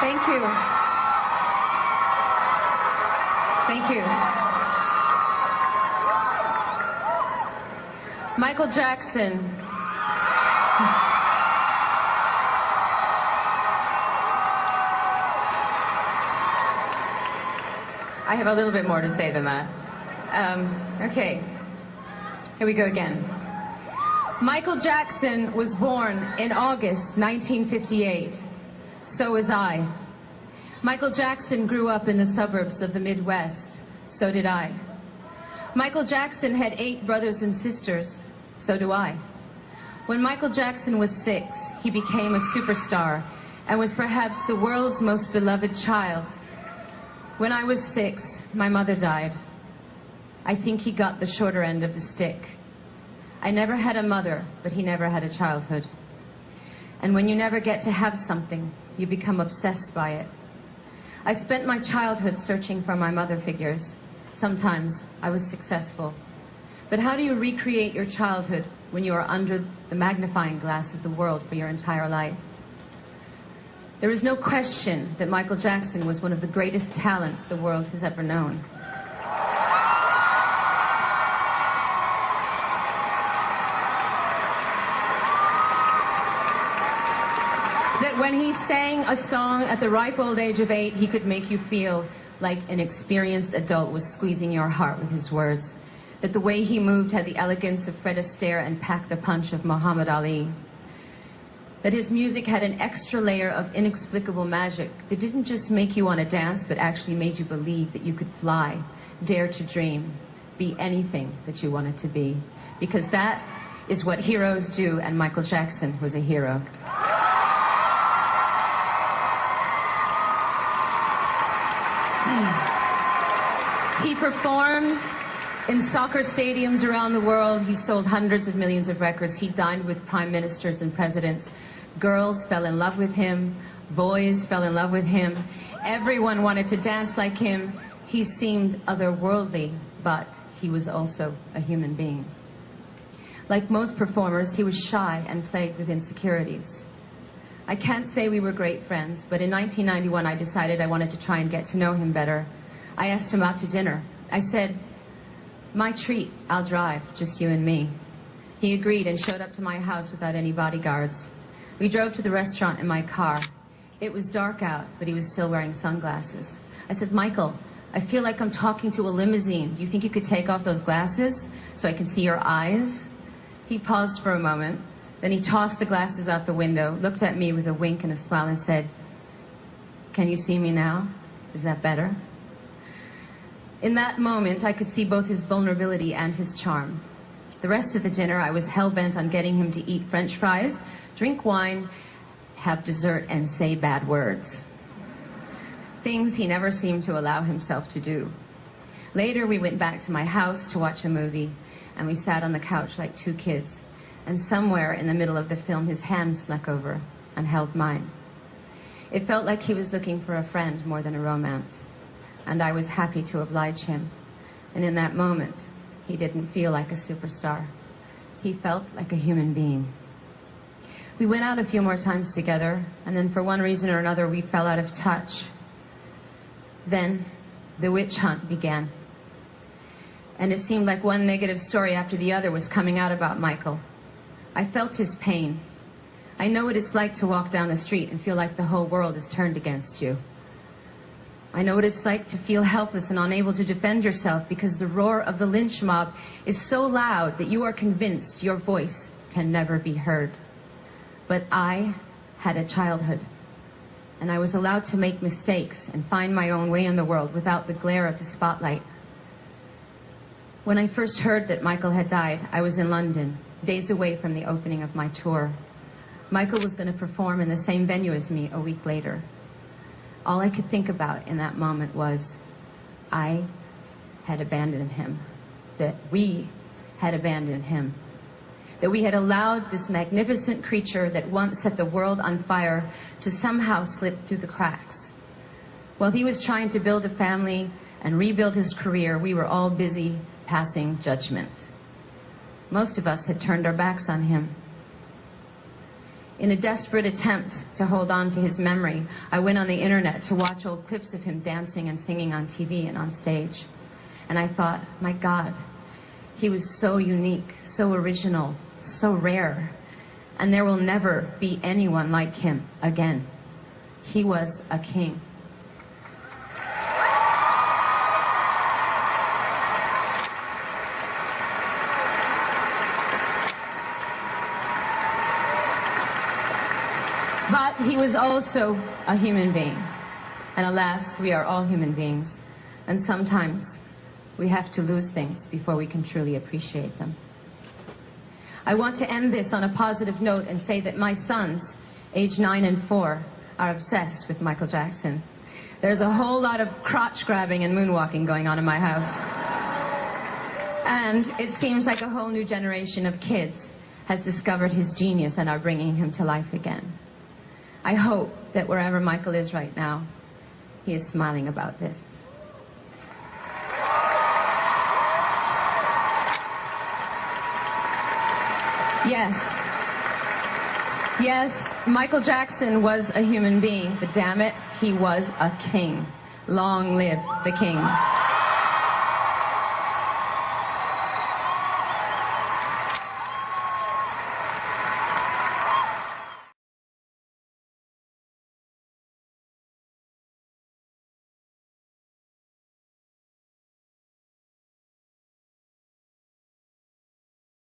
Thank you. Thank you. Michael Jackson. I have a little bit more to say than that. Okay, here we go again. Michael Jackson was born in August 1958. So was I. Michael Jackson grew up in the suburbs of the Midwest. So did I. Michael Jackson had 8 brothers and sisters. So do I. When Michael Jackson was 6, he became a superstar and was perhaps the world's most beloved child. When I was 6, my mother died. I think he got the shorter end of the stick. I never had a mother, but he never had a childhood. And when you never get to have something, you become obsessed by it. I spent my childhood searching for my mother figures. Sometimes I was successful. But how do you recreate your childhood when you are under the magnifying glass of the world for your entire life? There is no question that Michael Jackson was one of the greatest talents the world has ever known. That when he sang a song at the ripe old age of 8, he could make you feel like an experienced adult was squeezing your heart with his words. That the way he moved had the elegance of Fred Astaire and packed the punch of Muhammad Ali. That his music had an extra layer of inexplicable magic that didn't just make you want to dance, but actually made you believe that you could fly, dare to dream, be anything that you wanted to be. Because that is what heroes do, and Michael Jackson was a hero. He performed in soccer stadiums around the world. He sold hundreds of millions of records. He dined with prime ministers and presidents. Girls fell in love with him. Boys fell in love with him. Everyone wanted to dance like him. He seemed otherworldly, but he was also a human being. Like most performers, he was shy and plagued with insecurities. I can't say we were great friends, but in 1991 I decided I wanted to try and get to know him better. I asked him out to dinner. I said, "My treat, I'll drive, just you and me." He agreed and showed up to my house without any bodyguards. We drove to the restaurant in my car. It was dark out, but he was still wearing sunglasses. I said, "Michael, I feel like I'm talking to a limousine. Do you think you could take off those glasses so I can see your eyes?" He paused for a moment. Then he tossed the glasses out the window, looked at me with a wink and a smile and said, "Can you see me now? Is that better?" In that moment, I could see both his vulnerability and his charm. The rest of the dinner, I was hell-bent on getting him to eat French fries, drink wine, have dessert, and say bad words. Things he never seemed to allow himself to do. Later, we went back to my house to watch a movie, and we sat on the couch like 2 kids. And somewhere in the middle of the film, his hand snuck over and held mine. It felt like he was looking for a friend more than a romance. And I was happy to oblige him. And in that moment, he didn't feel like a superstar. He felt like a human being. We went out a few more times together, and then for one reason or another, we fell out of touch. Then, the witch hunt began. And it seemed like one negative story after the other was coming out about Michael. I felt his pain. I know what it's like to walk down the street and feel like the whole world is turned against you. I know what it's like to feel helpless and unable to defend yourself because the roar of the lynch mob is so loud that you are convinced your voice can never be heard. But I had a childhood, and I was allowed to make mistakes and find my own way in the world without the glare of the spotlight. When I first heard that Michael had died, I was in London, days away from the opening of my tour. Michael was going to perform in the same venue as me a week later. All I could think about in that moment was I had abandoned him, that we had abandoned him, that we had allowed this magnificent creature that once set the world on fire to somehow slip through the cracks. While he was trying to build a family and rebuild his career, we were all busy passing judgment. Most of us had turned our backs on him. In a desperate attempt to hold on to his memory, I went on the internet to watch old clips of him dancing and singing on TV and on stage. And I thought, my God, he was so unique, so original, so rare. And there will never be anyone like him again. He was a king. But he was also a human being. And alas, we are all human beings. And sometimes we have to lose things before we can truly appreciate them. I want to end this on a positive note and say that my sons, age 9 and 4, are obsessed with Michael Jackson. There's a whole lot of crotch grabbing and moonwalking going on in my house. And it seems like a whole new generation of kids has discovered his genius and are bringing him to life again. I hope that wherever Michael is right now, he is smiling about this. Yes, Michael Jackson was a human being, but damn it, he was a king. Long live the king.